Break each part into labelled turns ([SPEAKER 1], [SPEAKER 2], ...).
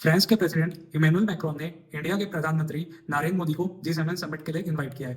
[SPEAKER 1] France के president Emmanuel Macron ने India के प्रधानमंत्री नरेंद्र मोदी को जी7 समिट के लिए इनवाइट किया है।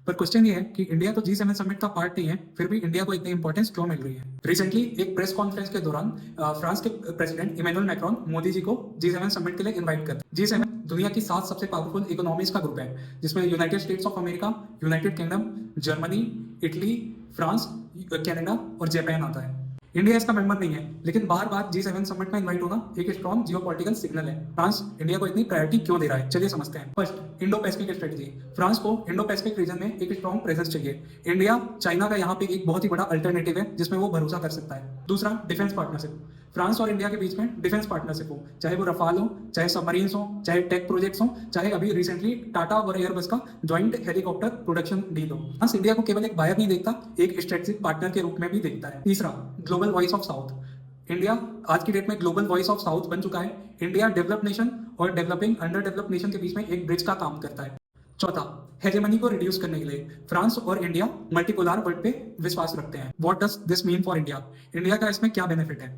[SPEAKER 1] पर क्वेश्चन ये है कि इंडिया तो जी7 समिट का पार्ट नहीं है, फिर भी इंडिया को इतनी इंपॉर्टेंस क्यों मिल रही है। रिसेंटली एक प्रेस कॉन्फ्रेंस के दौरान फ्रांस के president Emmanuel Macron Modi ji को जी7 समिट के लिए इन्वाइट करते हैं। जी7 दुनिया की 7 सबसे पावरफुल इकोनॉमीज का ग्रुप है, जिसमें United states of America, United kingdom, Germany, Italy, France, Canada और जापान आता है। इंडिया इसका मेंबर नहीं है, लेकिन बार बार जी7 समिट में इनवाइट होना एक स्ट्रॉन्ग जियोपॉलिटिकल सिग्नल है। फ्रांस इंडिया को इतनी प्रायोरिटी क्यों दे रहा है, चलिए समझते हैं। First, Indo Pacific strategy. France को इंडो पैसिफिक रीजन में एक स्ट्रॉन्ग प्रेजेंस चाहिए। इंडिया चाइना का यहाँ पे एक बहुत ही बड़ा अल्टरनेटिव है जिसमें वो भरोसा कर सकता है। दूसरा, डिफेंस पार्टनरशिप। फ्रांस और इंडिया के बीच में डिफेंस पार्टनरशिप हो, चाहे वो रफाल हो, चाहे सबमरीन्स हो, चाहे टेक प्रोजेक्ट्स हो, चाहे अभी रिसेंटली टाटा और एयरबस का जॉइंट हेलीकॉप्टर प्रोडक्शन डील हो। फ्रांस इंडिया को केवल एक बायर नहीं देखता, एक स्ट्रेटेजिक पार्टनर के रूप में भी देखता है। तीसरा, global voice of south. India आज की डेट में ग्लोबल वॉइस ऑफ साउथ बन चुका है। इंडिया डेवलप्ड नेशन और डेवलपिंग अंडर डेवलप्ड नेशन के बीच में एक ब्रिज का काम करता है। चौथा, हेजेमनी को रिड्यूस करने के लिए फ्रांस और इंडिया मल्टीपोलर वर्ल्ड पे विश्वास रखते हैं। What does this mean for India? India का इसमें क्या बेनिफिट है?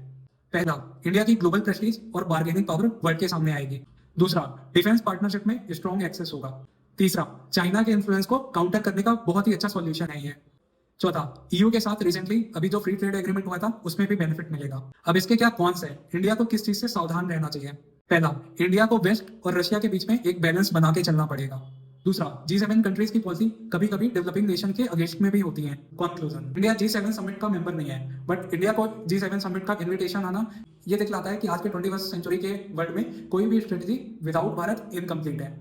[SPEAKER 1] पहला, इंडिया की ग्लोबल प्रेस्टीज और बार्गेनिंग पावर वर्ल्ड के सामने आएगी। दूसरा, डिफेंस पार्टनरशिप में स्ट्रॉन्ग एक्सेस होगा। तीसरा, चाइना के इन्फ्लुएंस को काउंटर करने का बहुत ही अच्छा सॉल्यूशन है ये। चौथा, ईयू के साथ रिसेंटली अभी जो फ्री ट्रेड एग्रीमेंट हुआ था उसमें भी बेनिफिट मिलेगा। अब इसके क्या कॉन्स है? इंडिया को किस चीज से सावधान रहना चाहिए? पहला, इंडिया को वेस्ट और रशिया के बीच में एक बैलेंस बना के चलना पड़ेगा। दूसरा, जी7 कंट्रीज की पॉलिसी कभी कभी डेवलपिंग नेशन के अगेंस्ट में भी होती है। कंक्लूजन, इंडिया जी7 समिट का मेंबर नहीं है, बट इंडिया को जी7 समिट का इनविटेशन आना ये दिखलाता है कि आज के 21वीं सेंचुरी के वर्ल्ड में कोई भी स्ट्रेटजी विदाउट भारत इनकम्प्लीट है।